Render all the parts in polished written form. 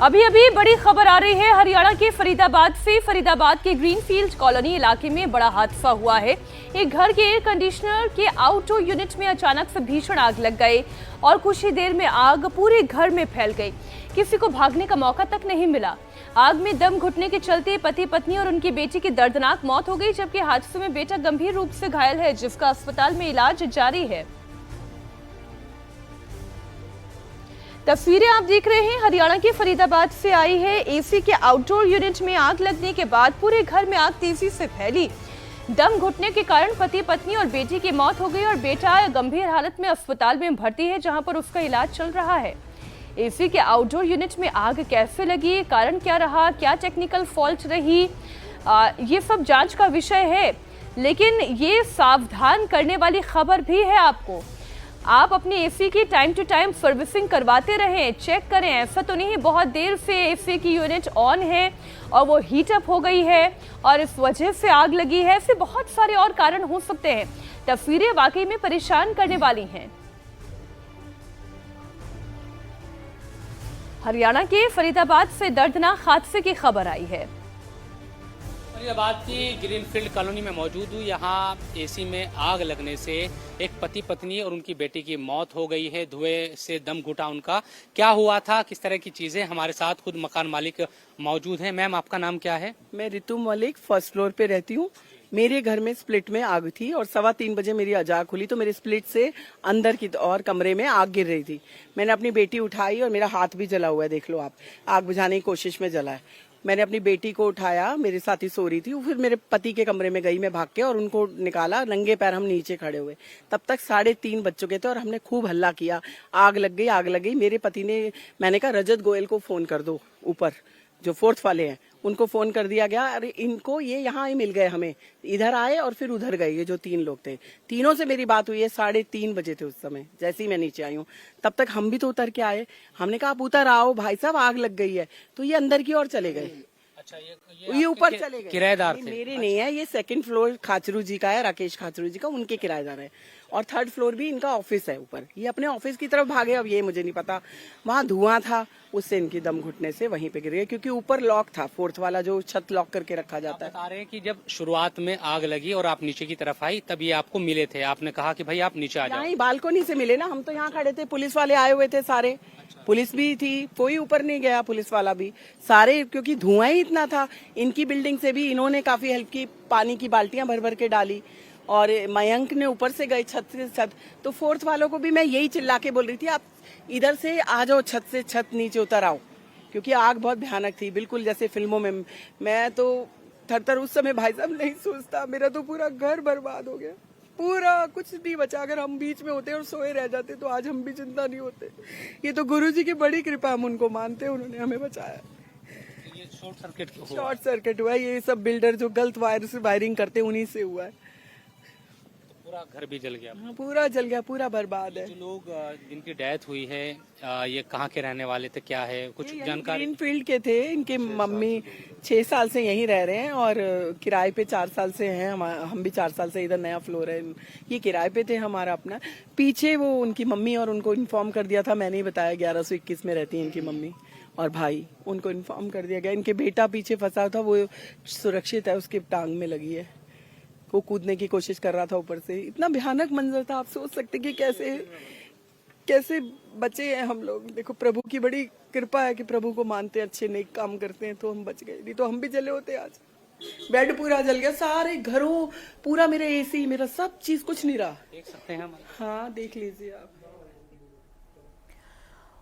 अभी अभी बड़ी खबर आ रही है हरियाणा के फरीदाबाद से। फरीदाबाद के ग्रीनफील्ड कॉलोनी इलाके में बड़ा हादसा हुआ है। एक घर के एयर कंडीशनर के आउटडोर यूनिट में अचानक से भीषण आग लग गई और कुछ ही देर में आग पूरे घर में फैल गई। किसी को भागने का मौका तक नहीं मिला। आग में दम घुटने के चलते पति पत्नी और उनकी बेटी की दर्दनाक मौत हो गई, जबकि हादसे में बेटा गंभीर रूप से घायल है, जिसका अस्पताल में इलाज जारी है। तस्वीरें आप देख रहे हैं हरियाणा के फरीदाबाद से आई है। एसी के आउटडोर यूनिट में आग लगने के बाद पूरे घर में आग तेजी से फैली। दम घुटने के कारण पति पत्नी और बेटी की मौत हो गई और बेटा गंभीर हालत में अस्पताल में भर्ती है, जहां पर उसका इलाज चल रहा है। एसी के आउटडोर यूनिट में आग कैसे लगी, कारण क्या रहा, क्या टेक्निकल फॉल्ट रही, ये सब जांच का विषय है। लेकिन ये सावधान करने वाली खबर भी है आपको। आप अपनी एसी की टाइम टू टाइम सर्विसिंग करवाते रहें, चेक करें। ऐसा तो नहीं बहुत देर से एसी की यूनिट ऑन है और वो हीट अप हो गई है और इस वजह से आग लगी है। ऐसे बहुत सारे और कारण हो सकते हैं। तस्वीरें वाकई में परेशान करने वाली हैं। हरियाणा के फरीदाबाद से दर्दनाक हादसे की खबर आई है। फरीदाबाद की ग्रीनफील्ड कॉलोनी में मौजूद हूँ। यहाँ एसी में आग लगने से एक पति पत्नी और उनकी बेटी की मौत हो गई है। धुएं से दम घुटा उनका। क्या हुआ था, किस तरह की चीजें, हमारे साथ खुद मकान मालिक मौजूद हैं। मैम, आपका नाम क्या है? मैं रितु मलिक, फर्स्ट फ्लोर पे रहती हूँ। मेरे घर में स्प्लिट में आग थी और 3:15 बजे मेरी अजाक खुली तो मेरे स्प्लिट से अंदर की और कमरे में आग गिर रही थी। मैंने अपनी बेटी उठाई और मेरा हाथ भी जला हुआ है, देख लो आप, आग बुझाने की कोशिश में जला है। मैंने अपनी बेटी को उठाया, मेरे साथ ही सो रही थी, फिर मेरे पति के कमरे में गई मैं भाग के और उनको निकाला। नंगे पैर हम नीचे खड़े हुए, तब तक 3:30 बज चुके थे और हमने खूब हल्ला किया, आग लग गई, आग लग गई। मेरे पति ने, मैंने कहा रजत गोयल को फोन कर दो, ऊपर जो 4th वाले हैं उनको फोन कर दिया गया। अरे इनको ये यहाँ ही मिल गए, हमें इधर आए और फिर उधर गए। ये जो 3 लोग थे, तीनों से मेरी बात हुई है। 3:30 बजे थे उस समय, जैसे ही मैं नीचे आई हूँ। तब तक हम भी तो उतर के आए। हमने कहा आप उतर आओ भाई साहब, आग लग गई है। तो ये अंदर की ओर चले गए। अच्छा, ये ऊपर चले गए। किराएदार थे? मेरे नहीं है, ये 2nd फ्लोर खाचरू जी का है, राकेश खाचरू जी का, उनके किराएदार है। और 3rd फ्लोर भी इनका ऑफिस है ऊपर। ये अपने ऑफिस की तरफ भागे, अब ये मुझे नहीं पता। वहाँ धुआं था, उससे इनकी दम घुटने से वहीं पे गिर गए, क्योंकि ऊपर लॉक था, 4th वाला जो छत लॉक करके रखा जाता है। बता रहे हैं कि जब शुरुआत में आग लगी और आप नीचे की तरफ आई, तब ये आपको मिले थे। आपने कहा कि भाई आप नीचे आ जाओ। यहाँ बालकोनी से मिले ना, हम तो यहाँ खड़े थे, पुलिस वाले आए हुए थे सारे। पुलिस भी थी, कोई ऊपर नहीं गया, पुलिस वाला भी सारे, क्योंकि धुआं ही इतना था। इनकी बिल्डिंग से भी इन्होंने काफी हेल्प की, पानी की बाल्टियां भर भर के डाली और मयंक ने ऊपर से गए छत से छत। तो 4th वालों को भी मैं यही चिल्ला के बोल रही थी, आप इधर से आ जाओ, छत से छत नीचे उतर आओ, क्योंकि आग बहुत भयानक थी, बिल्कुल जैसे फिल्मों में। मैं तो थर उस समय भाई साहब नहीं सोचता, मेरा तो पूरा घर बर्बाद हो गया, पूरा कुछ नहीं बचा। अगर हम बीच में होते और सोए रह जाते तो आज हम भी चिंता नहीं होते। ये तो गुरुजी की बड़ी कृपा, हम उनको मानते हैं, उन्होंने हमें बचाया। ये शॉर्ट सर्किट हुआ है। ये सब बिल्डर जो गलत वायर से वायरिंग करते हैं, उन्हीं से हुआ है। पूरा घर भी जल गया? पूरा जल गया, पूरा बर्बाद है। जो लोग जिनकी डेथ हुई है, ये कहाँ के रहने वाले थे, क्या है कुछ जानकारी? ग्रीनफील्ड के थे। इनके मम्मी 6 साल से यहीं रह रहे हैं और किराए पे 4 साल से हैं। हम भी 4 साल से, इधर नया फ्लोर है, ये किराए पे थे हमारा अपना। पीछे वो उनकी मम्मी और उनको इन्फॉर्म कर दिया था, मैंने ही बताया, 1121 में रहती है इनकी मम्मी और भाई, उनको इन्फॉर्म कर दिया गया। इनके बेटा पीछे फंसा था, वो सुरक्षित है, उसकी टांग में लगी है। वो कूदने की कोशिश कर रहा था ऊपर से। इतना भयानक मंजर था, आप सोच सकते कि कैसे बचे हैं हम लोग। देखो, प्रभु की बड़ी कृपा है कि प्रभु को मानते हैं, अच्छे नेक काम करते हैं, तो हम बच गए, नहीं तो हम भी जले होते आज। बेड पूरा जल गया, सारे घरों, पूरा मेरा एसी, मेरा सब चीज, कुछ नहीं रहा। देख सकते हैं हम? हाँ, देख लीजिए आप।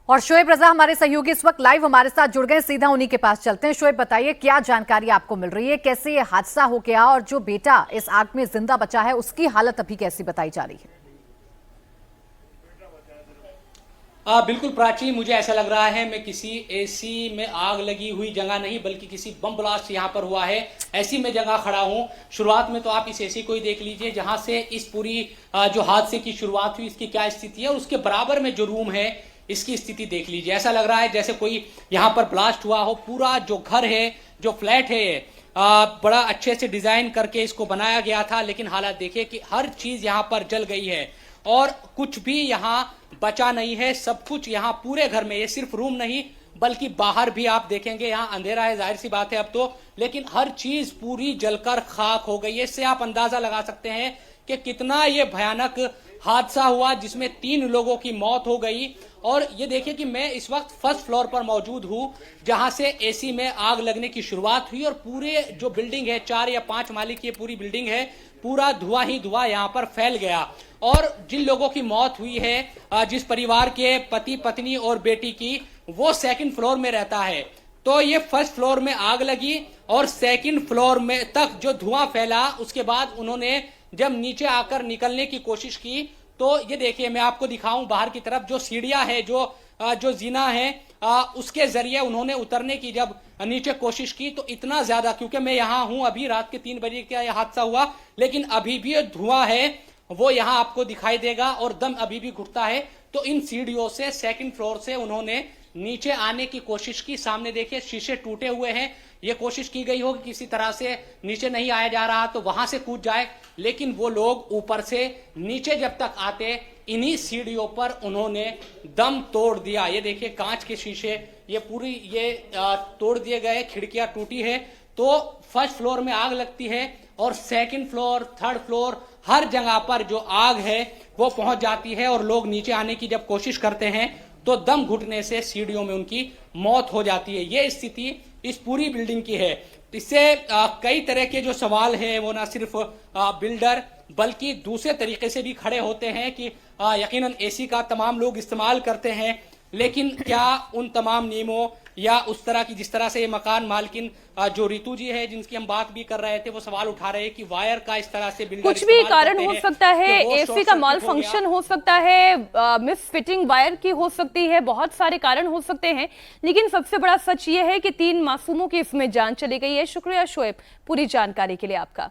और शोएब रजा हमारे सहयोगी इस वक्त लाइव हमारे साथ जुड़ गए, सीधा उन्हीं के पास चलते हैं। शोएब, बताइए क्या जानकारी आपको मिल रही है, कैसे ये हादसा हो गया और जो बेटा इस आग में जिंदा बचा है उसकी हालत अभी कैसी बताई जा रही है? बिल्कुल प्राची, मुझे ऐसा लग रहा है मैं किसी एसी में आग लगी हुई जगह नहीं, बल्कि किसी बम ब्लास्ट यहाँ पर हुआ है, ऐसी में जगह खड़ा हूँ। शुरुआत में तो आप इस एसी को ही देख लीजिए, जहां से इस पूरी जो हादसे की शुरुआत हुई, इसकी क्या स्थिति है, उसके बराबर में जो रूम है इसकी स्थिति देख लीजिए। ऐसा लग रहा है जैसे कोई यहाँ पर ब्लास्ट हुआ हो। पूरा जो घर है, जो फ्लैट है, बड़ा अच्छे से डिजाइन करके इसको बनाया गया था, लेकिन हालात देखिए कि हर चीज यहाँ पर जल गई है और कुछ भी यहाँ बचा नहीं है। सब कुछ यहाँ पूरे घर में, ये सिर्फ रूम नहीं, बल्कि बाहर भी आप देखेंगे यहाँ अंधेरा है, जाहिर सी बात है अब तो, लेकिन हर चीज पूरी जलकर खाक हो गई है। इससे आप अंदाजा लगा सकते हैं कि कितना ये भयानक हादसा हुआ जिसमें 3 लोगों की मौत हो गई। और ये देखिए कि मैं इस वक्त फर्स्ट फ्लोर पर मौजूद हूं, जहां से एसी में आग लगने की शुरुआत हुई और पूरे जो बिल्डिंग है 4 या 5 माले की पूरी बिल्डिंग है, पूरा धुआं ही धुआं यहां पर फैल गया। और जिन लोगों की मौत हुई है, जिस परिवार के पति पत्नी और बेटी की, वो 2nd फ्लोर में रहता है। तो ये फर्स्ट फ्लोर में आग लगी और 2nd फ्लोर में तक जो धुआं फैला, उसके बाद उन्होंने जब नीचे आकर निकलने की कोशिश की तो ये देखिए, मैं आपको दिखाऊं बाहर की तरफ जो सीढ़ियां है, जो जीना है, उसके जरिए उन्होंने उतरने की जब नीचे कोशिश की तो इतना ज्यादा, क्योंकि मैं यहाँ हूं अभी, रात के 3 बजे का यह हादसा हुआ, लेकिन अभी भी धुआं है वो यहाँ आपको दिखाई देगा और दम अभी भी घुटता है। तो इन सीढ़ियों से 2nd फ्लोर से उन्होंने नीचे आने की कोशिश की। सामने देखिए शीशे टूटे हुए हैं, ये कोशिश की गई हो कि किसी तरह से नीचे नहीं आया जा रहा तो वहां से कूद जाए, लेकिन वो लोग ऊपर से नीचे जब तक आते, इन्हीं सीढ़ियों पर उन्होंने दम तोड़ दिया। ये देखिए कांच के शीशे ये पूरी तोड़ दिए गए, खिड़कियां टूटी है। तो फर्स्ट फ्लोर में आग लगती है और 2nd फ्लोर 3rd फ्लोर हर जगह पर जो आग है वो पहुंच जाती है और लोग नीचे आने की जब कोशिश करते हैं तो दम घुटने से सीढ़ियों में उनकी मौत हो जाती है। ये स्थिति इस पूरी बिल्डिंग की है। इससे कई तरह के जो सवाल हैं वो ना सिर्फ बिल्डर बल्कि दूसरे तरीके से भी खड़े होते हैं कि यकीनन एसी का तमाम लोग इस्तेमाल करते हैं, लेकिन क्या उन तमाम नियमों या उस तरह की जिस तरह से ये मकान मालकिन जो रितु जी है जिनकी हम बात भी कर रहे थे, वो सवाल उठा रहे हैं कि वायर का इस तरह से बिल्डर कुछ भी कारण हो सकता है, एसी का माल फंक्शन हो सकता है, मिस फिटिंग वायर की हो सकती है, बहुत सारे कारण हो सकते हैं, लेकिन सबसे बड़ा सच ये है कि 3 मासूमों की इसमें जान चली गई है। शुक्रिया शोएब पूरी जानकारी के लिए आपका।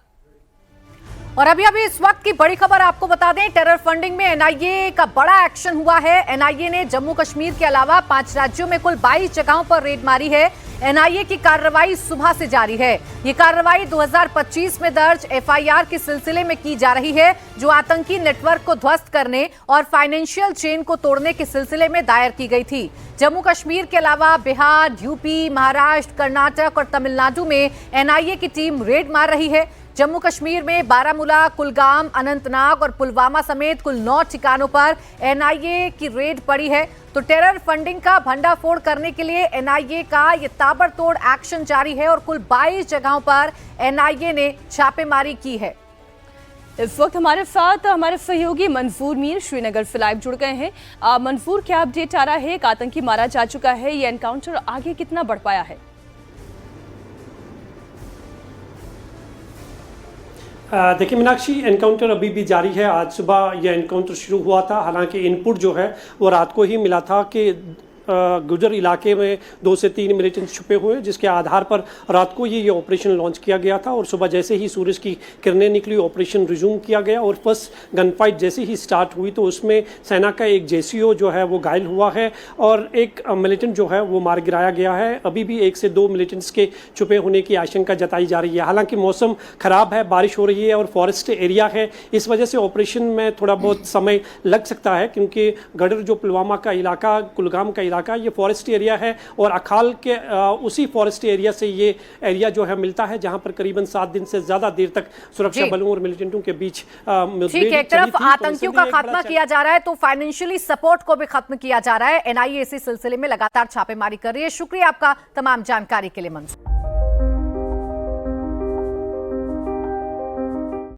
और अभी इस वक्त की बड़ी खबर आपको बता दें, टेरर फंडिंग में एनआईए का बड़ा एक्शन हुआ है। एनआईए ने जम्मू कश्मीर के अलावा 5 राज्यों में कुल 22 जगहों पर रेड मारी है। एनआईए की कार्रवाई सुबह से जारी है। ये कार्रवाई 2025 में दर्ज एफआईआर के सिलसिले में की जा रही है, जो आतंकी नेटवर्क को ध्वस्त करने और फाइनेंशियल चेन को तोड़ने के सिलसिले में दायर की गई थी। जम्मू कश्मीर के अलावा बिहार, यूपी, महाराष्ट्र, कर्नाटक और तमिलनाडु में एनआईए की टीम रेड मार रही है। जम्मू कश्मीर में बारामूला, कुलगाम, अनंतनाग और पुलवामा समेत कुल 9 ठिकानों पर एनआईए की रेड पड़ी है। तो टेरर फंडिंग का भंडाफोड़ करने के लिए एनआईए का ये ताबड़तोड़ एक्शन जारी है और कुल 22 जगहों पर एनआईए ने छापेमारी की है। इस वक्त हमारे साथ हमारे सहयोगी मंजूर मीर श्रीनगर से लाइव जुड़ गए हैं। मंजूर, क्या अपडेट आ रहा है? एक आतंकी मारा जा चुका है, ये एनकाउंटर आगे कितना बढ़ पाया है? देखिए मीनाक्षी, एनकाउंटर अभी भी जारी है। आज सुबह यह एनकाउंटर शुरू हुआ था, हालांकि इनपुट जो है वो रात को ही मिला था कि गुजर इलाके में 2 से 3 मिलिटेंट छुपे हुए, जिसके आधार पर रात को ये ऑपरेशन लॉन्च किया गया था और सुबह जैसे ही सूरज की किरणें निकली ऑपरेशन रिज्यूम किया गया और फर्स्ट गन फाइट जैसे ही स्टार्ट हुई तो उसमें सेना का एक जेसीओ जो है वो घायल हुआ है और एक मिलिटेंट जो है वो मार गिराया गया है। अभी भी 1 से 2 मिलिटेंट्स के छुपे होने की आशंका जताई जा रही है। हालांकि मौसम खराब है, बारिश हो रही है और फॉरेस्ट एरिया है, इस वजह से ऑपरेशन में थोड़ा बहुत समय लग सकता है, क्योंकि गडर जो पुलवामा का इलाका, कुलगाम का इलाका, ये फॉरेस्ट एरिया है और अखाल के उसी फॉरेस्ट एरिया से ये एरिया जो है मिलता है, जहां पर करीबन 7 दिन से ज्यादा देर तक सुरक्षा बलों और मिलिटेंटों के बीच ठीक है। एक तरफ आतंकियों का खात्मा किया जा रहा है तो फाइनेंशियली सपोर्ट को भी खत्म किया जा रहा है। एनआईए इसी सिलसिले में लगातार छापेमारी कर रही है। शुक्रिया आपका तमाम जानकारी के लिए मंजूर।